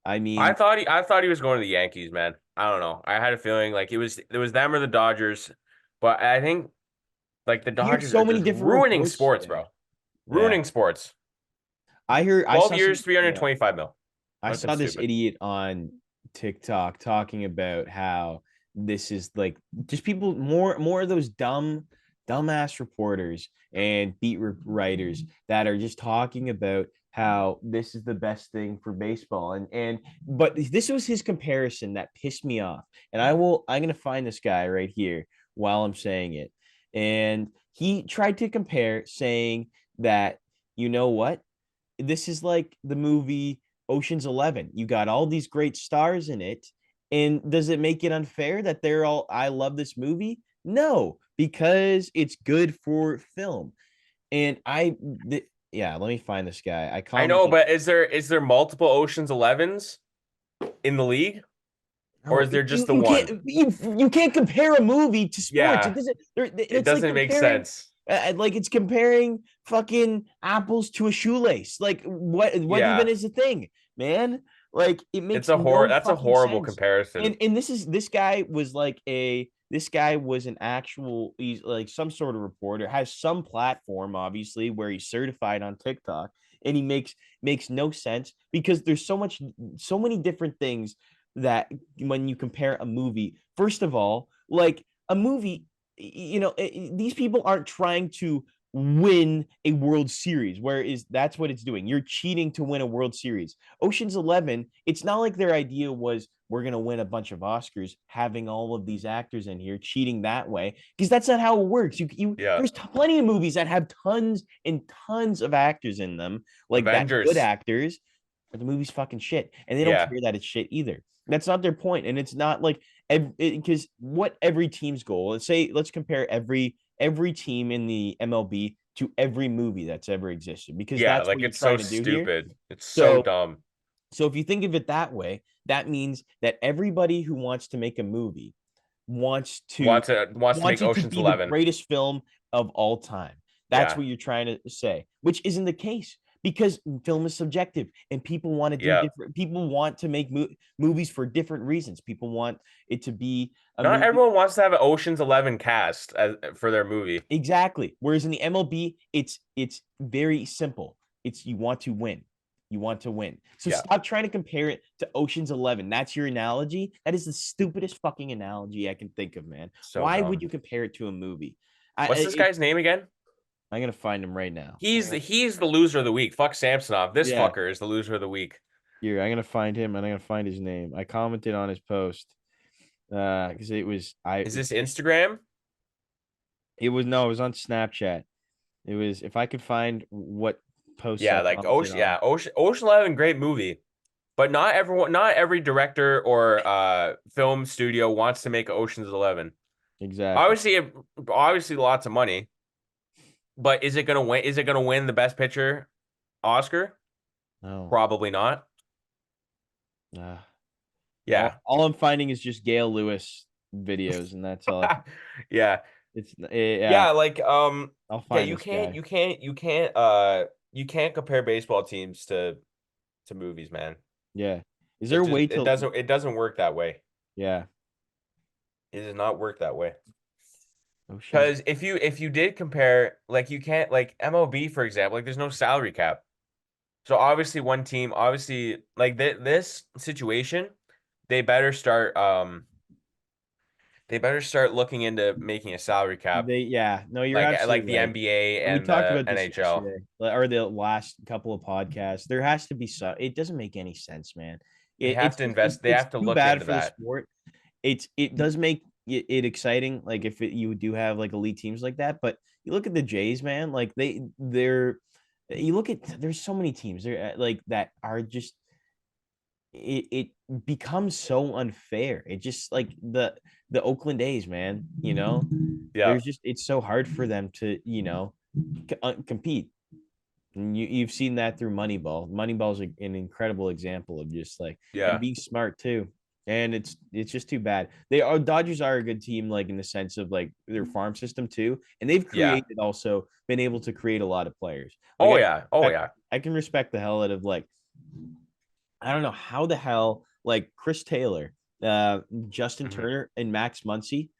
I mean, I thought he was going to the Yankees, man. I don't know. I had a feeling like it was them or the Dodgers, but I think like the I heard Dodgers so are many just different ruining reports sports, today. bro. Yeah, Ruining sports. I 12 saw years, 325 mil. I Fucking saw this stupid. idiot on TikTok talking about how this is like just people more of those dumbass reporters and writers that are just talking about how this is the best thing for baseball and but this was his comparison that pissed me off. And I'm going to find this guy right here while I'm saying it. And he tried to compare saying that, you know what? This is like the movie Ocean's 11. You got all these great stars in it. And does it make it unfair that they're all, I love this movie? No, because it's good for film. And yeah, let me find this guy. I know, but is there multiple Ocean's 11s in the league? Or is there just the one? You can't compare a movie to sports. Yeah, It doesn't. it It's like doesn't make comparing sense. like it's comparing fucking apples to a shoelace. Like what even Yeah, is a thing, man? Like it it's makes a no that's a fucking horrible sense. comparison. And this guy was an actual, he's like some sort of reporter, has some platform obviously where he's certified on TikTok, and he makes no sense because there's so many different things that when you compare a movie, first of all, like a movie, these people aren't trying to win a World Series, whereas that's what it's doing. You're cheating to win a World Series. Ocean's 11, it's not like their idea was we're going to win a bunch of Oscars having all of these actors in here cheating that way, because that's not how it works. Yeah, There's plenty of movies that have tons and tons of actors in them, like that good Avengers. actors, but the movie's fucking shit, and they don't Yeah, care that it's shit either. That's not their point, and it's not like because what every team's goal. Let's compare every team in the MLB to every movie that's ever existed, because yeah, that's like what you're it's so trying to do here. stupid. It's so So dumb. so if you think of it that way, that means that everybody who wants to make a movie wants to Wants to make wants it to Ocean's be the 11. greatest film of all time. That's Yeah, what you're trying to say, which isn't the case, because film is subjective and people want to do yeah. different. People want to make movies for different reasons. People want it to be a Not movie. everyone wants to have an Ocean's 11 cast for their movie. Exactly. Whereas in the MLB, it's very simple. It's you want to win. You want to win. So Yeah, stop trying to compare it to Ocean's 11. That's your analogy. That is the stupidest fucking analogy I can think of, man. so Why would dumb. you compare it to a movie? What's this guy's name again? I'm gonna find him right now. He's the loser of the week. Fuck Samsonov. This Yeah. fucker is the loser of the week. Here, I'm gonna find him and I'm gonna find his name. I commented on his post. Because it was Is this Instagram? it was no, it was on Snapchat. It was if I could find what posts Yeah, I like commented Ocean. on. Yeah, Ocean 11, great movie. But not every director or film studio wants to make Ocean's 11. Exactly. Obviously, lots of money. But is it gonna win? Is it gonna win the Best Picture Oscar? No. Probably not. Uh, Yeah. all I'm finding is just Gail Lewis videos, and that's all. Yeah. It's Yeah, like I'll yeah, find this guy. you can't compare baseball teams to movies, man. Yeah. Is there a way to? It doesn't work that way. Yeah. It does not work that way. Oh shit. Because if you did compare, like you can't, like MLB for example, like there's no salary cap. So obviously one team, obviously like this situation, they better start looking into making a salary cap No, you're absolutely like the right. NBA We and talked the about this NHL. yesterday, or the last couple of podcasts. There has to be some. It doesn't make any sense, man. They have to invest. They It's have to too look bad into for the that. sport. It does make it exciting, like if you do have like elite teams like that. But you look at the Jays, man. Like they're you look at there's so many teams there like that are just it becomes so unfair. It just like the Oakland A's, man, Yeah. there's just it's so hard for them to, compete. And you've seen that through Moneyball. Moneyball's an incredible example of just like and Yeah. being smart too. And it's just too bad. They are Dodgers are a good team, like in the sense of like their farm system too, and they've Yeah. created also been able to create a lot of players. Like Oh yeah. Oh yeah. I can respect the hell out of like I don't know how the hell like Chris Taylor, Justin Mhm. Turner, and Max Muncy,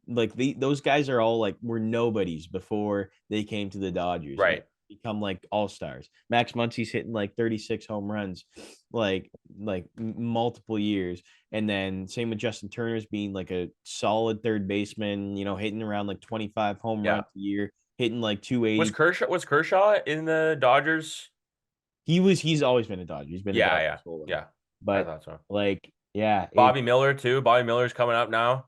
like those guys are all like were nobodies before they came to the Dodgers and Right. become like all stars. Max Muncy's hitting like 36 home runs, multiple years, and then same with Justin Turner's being like a solid third baseman, hitting around like 25 home Yeah. runs a year, hitting like Was 280. Kershaw in the Dodgers? He's always been a Dodger. He's been a Yeah, Dodger yeah, his whole life. yeah. I But thought so. like, yeah, Bobby Miller too. Bobby Miller's coming up now.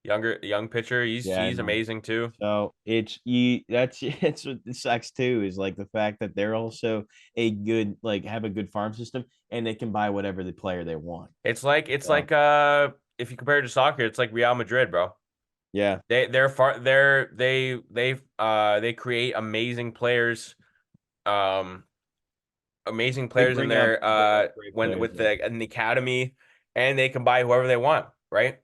Young pitcher. yeah, He's no. amazing too. So it's you that's it's what sucks too, is like the fact that they're also a good like have a good farm system and they can buy whatever the player they want. It's So like if you compare it to soccer, it's like Real Madrid, bro. yeah, They create um amazing they players in their bring up great when players. with Yeah, the in the academy, and they can buy whoever they want, right?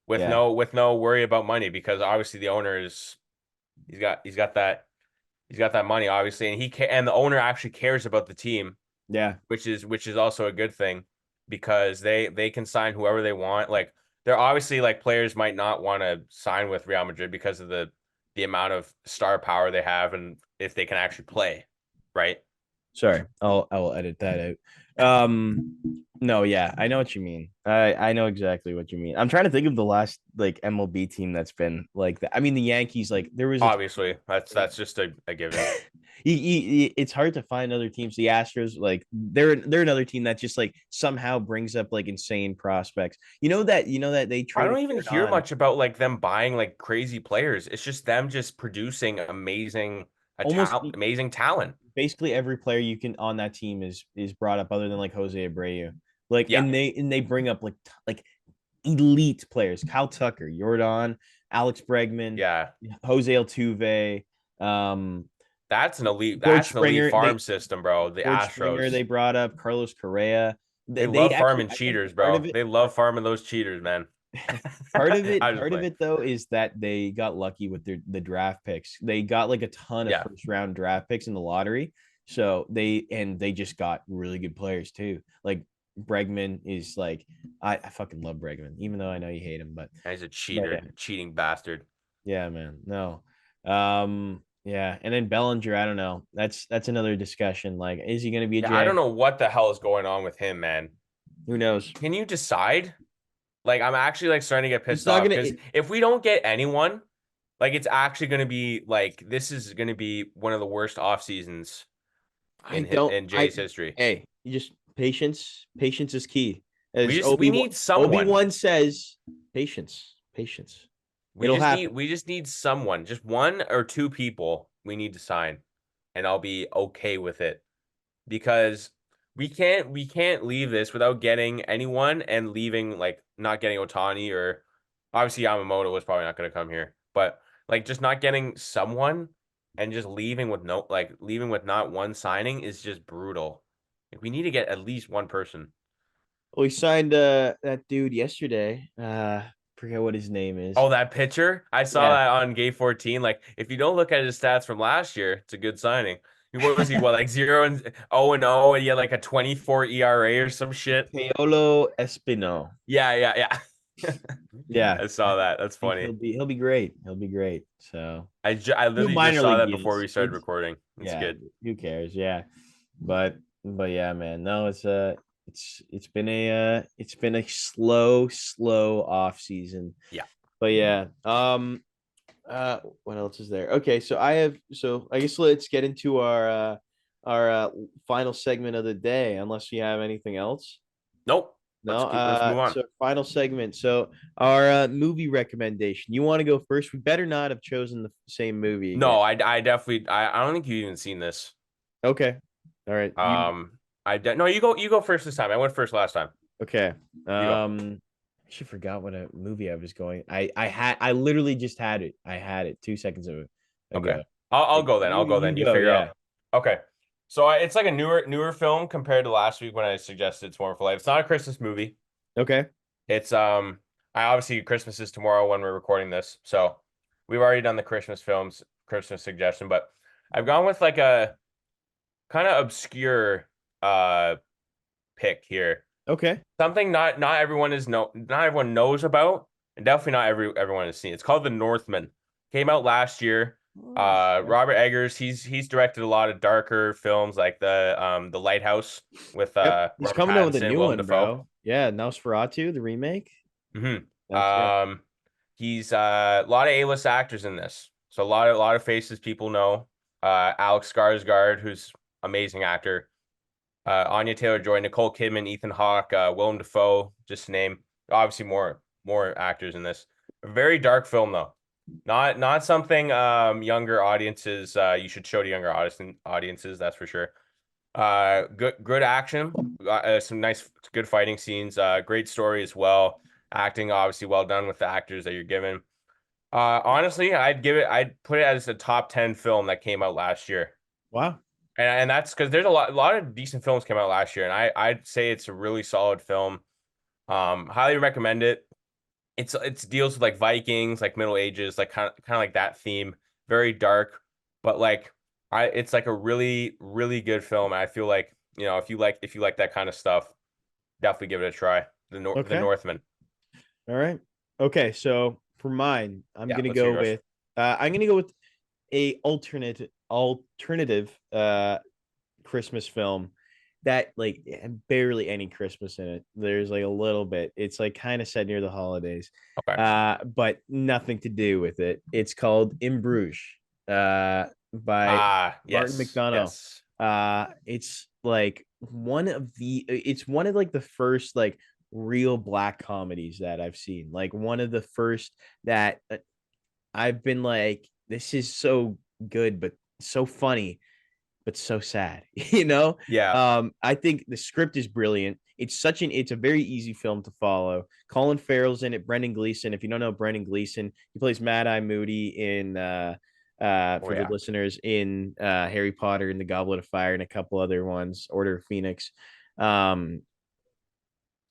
yeah, With no worry about money, because obviously the owner is he's got that money, obviously, and and the owner actually cares about the team, yeah. which is also a good thing, because they can sign whoever they want. Like, they're obviously, like, players might not want to sign with Real Madrid because of the amount of star power they have, and if they can actually play, right? Sorry, I will edit that out. No, yeah, I know what you mean. I know exactly what you mean. I'm trying to think of the last like MLB team that's been like that. I mean, the Yankees, like there was a Obviously, that's just a given. it's hard to find other teams. The Astros, like they're another team that just like somehow brings up like insane prospects. You know that they I don't traded even hear on much about, like, them buying, like, crazy players. It's just them just producing almost amazing talent. basically every player you can on that team is brought up other than like Jose Abreu. Like Yeah, and they bring up like elite players. Kyle Tucker, Jordan, Alex Bregman, yeah. Jose Altuve, um, George That's an elite Springer. farm system, bro. The George Springer Astros. they brought up, Carlos Correa. They They love actually, farming I think cheaters, part of bro. it, They love farming those cheaters, man. part of it, I was just part of playing. it though is that they got lucky with the draft picks. They got like a ton of Yeah. first round draft picks in the lottery. So they just got really good players too. Like Bregman is like I fucking love Bregman, even though I know you hate him, He's a but cheater, cheating bastard. yeah, man. No. Yeah, and then Bellinger, I don't know. That's another discussion. Like, is he gonna be a Yeah, I don't Jag? know what the hell is going on with him, man. Who knows? Can you decide? Like, I'm actually, like, starting to get It's pissed not off, gonna because if we don't get anyone, like, it's actually going to be like, this is going to be one of the worst off seasons I don't in I Jay's history. hey, you just patience. Patience is key. We As just we need someone. Obi-Wan says, patience. Patience. It'll happen. We just need someone, just one or two people we need to sign, and I'll be okay with it, because we can't leave this without getting anyone, and leaving, like, not getting Otani, or obviously Yamamoto was probably not going to come here, but, like, just not getting someone, and just leaving with not one signing is just brutal. Like, we need to get at least one person. Well, we signed that dude yesterday. Forget what his name is. Oh, that pitcher? I saw Yeah. that on Gate 14. Like, if you don't look at his stats from last year, it's a good signing. What was he? What, like 0-0, and he had like a 24 ERA or some shit? Paolo Espino. Yeah, yeah, yeah. Yeah. I saw that. That's Think funny. he'll be great. He'll be great. So I few literally just minor saw league that before deals. we started recording. It's Yeah, good. who cares? Yeah. But yeah, man. No, it's been a slow off season. Yeah. But yeah. What else is there? Okay, so I guess let's get into our final segment of the day, unless you have anything else. Nope. No, Let's move on. so final segment. So our movie recommendation. You want to go first? We better not have chosen the same movie again. No, I definitely I don't think you've even seen this. Okay. All right. No, you go first this time. I went first last time. Okay. go. I actually forgot what a movie I was going. I literally just had it. I had it 2 seconds Okay. ago. I'll Like, go then. I'll go you then. You go. figure Yeah. out. Okay. So it's like a newer film compared to last week when I suggested It's Wonderful Life. It's not a Christmas movie. Okay. It's I obviously Christmas is tomorrow when we're recording this. So we've already done the Christmas suggestion, but I've gone with like a kind of obscure pick here. Okay. Something not everyone knows about, and definitely not everyone has seen. It's called The Northman. Came out last year. Oh, okay. Robert Eggers, he's directed a lot of darker films like the Lighthouse with Yep. He's Robert coming out with a Pattinson, new Willem one, Dafoe. bro. Yeah, Nosferatu, the remake. Hmm. That's right. He's a lot of A-list actors in this, so a lot of faces people know. Alex Skarsgård, who's amazing actor. Anya Taylor-Joy, Nicole Kidman, Ethan Hawke, Willem Dafoe, just to name. Obviously, more actors in this. A very dark film though. Not something younger audiences you should show to younger audiences. That's for sure. Good action. Some nice good fighting scenes. Great story as well. Acting obviously well done with the actors that you're given. Honestly, I'd put it as a top 10 film that came out last year. Wow. And that's because there's a lot of decent films came out last year, and I'd say it's a really solid film. Highly recommend it. It's deals with like Vikings, like Middle Ages, like kind of like that theme. Very dark, but like it's like a really really good film. I feel like if you like that kind of stuff, definitely give it a try. The Okay. Northman. All right. Okay. So for mine, Yeah, let's hear yours. I'm gonna go with a alternative Christmas film that like barely any Christmas in it. There's like a little bit. It's like kind of set near the holidays. Okay. But nothing to do with it. It's called In Bruges, by Martin Yes, McDonough. yes. It's one of like the first like real black comedies that I've seen. Like one of the first that I've been like, this is so good, but so funny, but so sad, you know? Yeah. I think the script is brilliant. It's a very easy film to follow. Colin Farrell's in it, Brendan Gleeson. If you don't know Brendan Gleeson, he plays Mad Eye Moody in Oh for the yeah. listeners in Harry Potter and the Goblet of Fire and a couple other ones, Order of Phoenix. Um,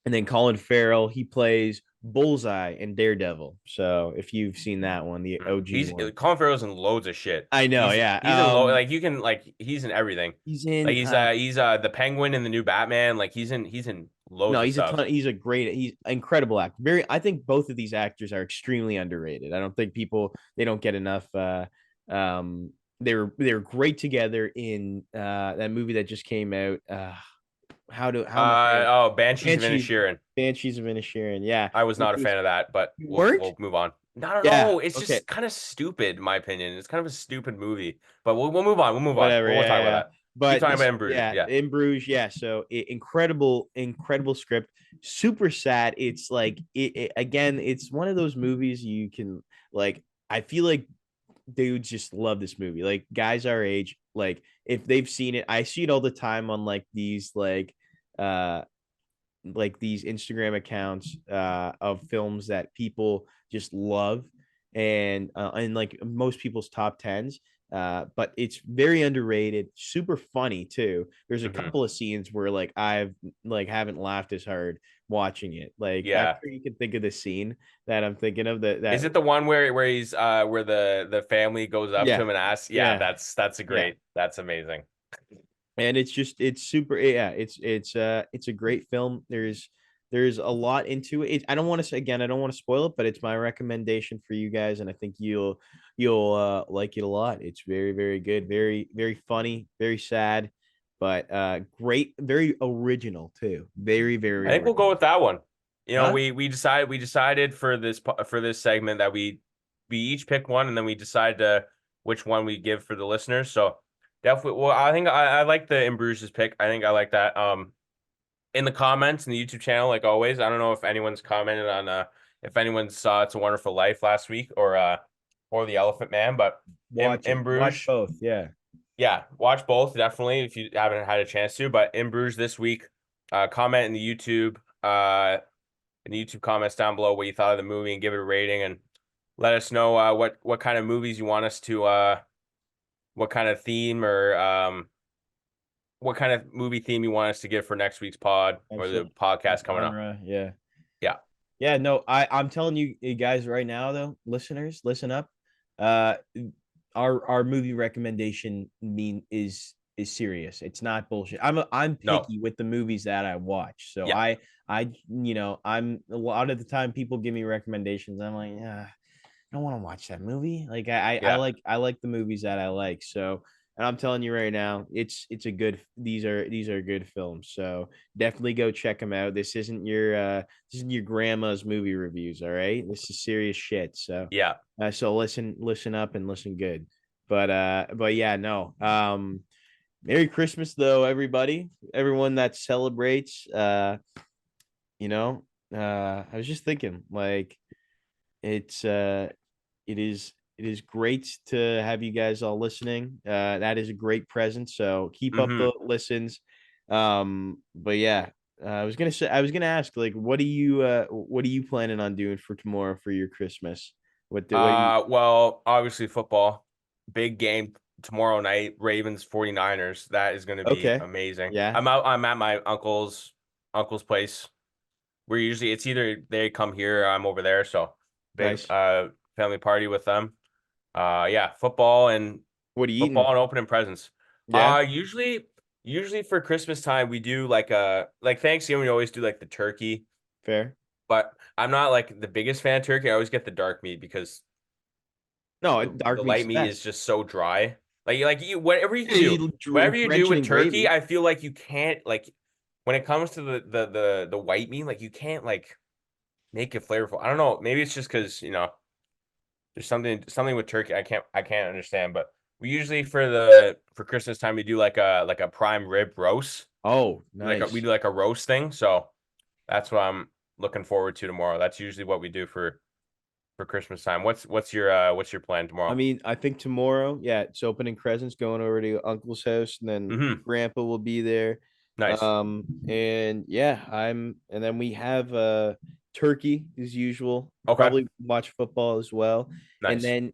and then Colin Farrell, he plays Bullseye in Daredevil. So if you've seen that one, the OG He's one. Colin Farrell's in loads of shit. I know, yeah. He's in like you can like he's in everything. He's Like in he's the Penguin in the new Batman. Like he's in loads no, of he's a stuff. ton. He's incredible actor. I think both of these actors are extremely underrated. I don't think they don't get enough. They were great together in that movie that just came out. How am I saying it? Banshees of Banshees, Inisherin. Banshees of Inisherin. Yeah, I was which not a was fan of that, but you we'll weren't. we'll move on. I don't Yeah. know. It's Okay. just kind of stupid, in my opinion. It's kind of a stupid movie. But we'll move on. We'll move on. Whatever. We'll Yeah, talk about yeah. that. Keep But talking about this, In Bruges. yeah, Yeah. in Bruges, yeah. So incredible script, super sad. It's like again, it's one of those movies you can like. I feel like dudes just love this movie. Like guys our age, like if they've seen it, I see it all the time on uh like these Instagram accounts of films that people just love and like most people's top tens. But it's very underrated, super funny too. There's a Hmm. couple of scenes where like I've like haven't laughed as hard watching it. Like I'm Yeah. sure you can think of the scene that I'm thinking of Is that it the one where he's where the family goes up to yeah, him and asks? Yeah, yeah, that's a yeah. great. That's amazing. And it's super, yeah, it's a great film. There's a lot into it. I don't want to say again, I don't want to spoil it, but it's my recommendation for you guys, and I think you'll like it a lot. It's very good, very funny, very sad, but great, very original too. Very I think we'll go original. with that one. Huh? We decided for this segment that we each pick one and then we decide which one we give for the listeners. So definitely, well, I think I like the In Bruges pick. I think I like that. In the comments in the YouTube channel, like always, I don't know if anyone's commented on if anyone saw It's a Wonderful Life last week or The Elephant Man, but in Watch Bruges, both. Yeah. yeah, watch both definitely if you haven't had a chance to. But In Bruges this week, comment in the YouTube. in the YouTube comments down below what you thought of the movie and give it a rating, and let us know what kind of movies you want us to what kind of theme or what kind of movie theme you want us to give for next week's pod or the podcast coming up. Yeah. Yeah. Yeah, no, I'm telling you guys right now though, listeners, listen up. Our movie recommendation is serious. It's not bullshit. I'm No. picky with the movies that I watch. So Yeah. I'm a lot of the time people give me recommendations. I'm like, I don't want to watch that movie. Like Yeah. I like the movies that I like. So, and I'm telling you right now, it's a good. These are good films. So definitely go check them out. This isn't your grandma's movie reviews. All right, this is serious shit. So Yeah. so listen up and listen good. But yeah, no. Merry Christmas though, everybody, everyone that celebrates. I was just thinking, like, it's it is great to have you guys all listening. That is a great present. So keep up the listens. But yeah, I was gonna ask, like, what are you planning on doing for tomorrow for your Christmas? What do you Well, obviously football, big game tomorrow night, Ravens 49ers. That is going to be Okay. amazing. Yeah. I'm at my uncle's place. We're usually it's either they come here or I'm over there, so big Nice. family party with them. Yeah, football and What are you eating? opening presents. Yeah. Usually for Christmas time we do like Thanksgiving we always do like the turkey, Fair. but I'm not like the biggest fan of turkey. I always get the dark meat because No, the dark meat's light the meat is best. just so dry. Like you whatever you Yeah, do, you whatever you do drench it with in turkey, gravy. I feel like you can't like when it comes to the white meat, like you can't like make it flavorful. I don't know. Maybe it's just because there's something with turkey I can't understand. But we usually for Christmas time we do like a prime rib roast. Oh, We nice. do like a roast thing. So that's what I'm looking forward to tomorrow. That's usually what we do for Christmas time. What's your plan I tomorrow? mean, I think tomorrow, yeah, it's opening presents, going over to uncle's house, and then Mm-hmm. grandpa will be there. Nice. And yeah, and then we have turkey as usual. Okay. Probably watch football as well. And Nice. then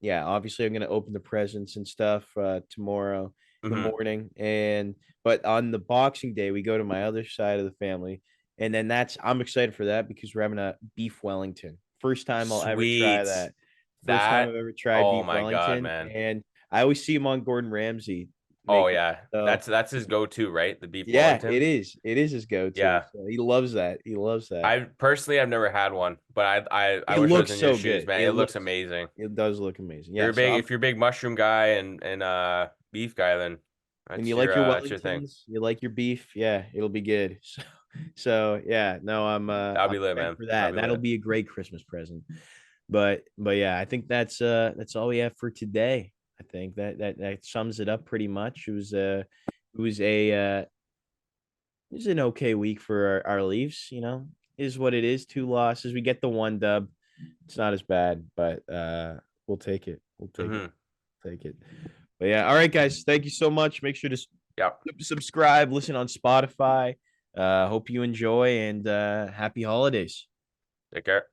yeah, obviously I'm gonna open the presents and stuff tomorrow in the Mm-hmm. morning. But on the Boxing Day, we go to my other side of the family. And then I'm excited for that because we're having a beef Wellington. First time I'll ever try Sweet. that. First time That. I've ever tried Oh beef my God, Wellington, man. and I always see him on Gordon Ramsay Oh making. yeah. So That's his go-to, right? The beef yeah, Wellington. it is. It is his go-to. Yeah. So he loves that. He loves that. I've never had one, but I It wish I was looks in your so shoes, good. man. It looks amazing. It does look amazing. You're Yeah. a So big if you're a big mushroom guy and beef guy, then and you like your that's your thing. Wellingtons, you like your beef. Yeah, it'll be good. So yeah, no, That'll I'm be lit, excited man. for That'll that. be That'll lit. be a great Christmas present. But yeah, I think that's all we have for today. I think that sums it up pretty much. It was an okay week for our Leafs, is what it is. 2 losses. We get the 1 dub. It's not as bad, but we'll take it. We'll take it. Mm-hmm. Take it. But yeah, all right, guys. Thank you so much. Make sure to Yeah. subscribe, listen on Spotify. Hope you enjoy and happy holidays. Take care.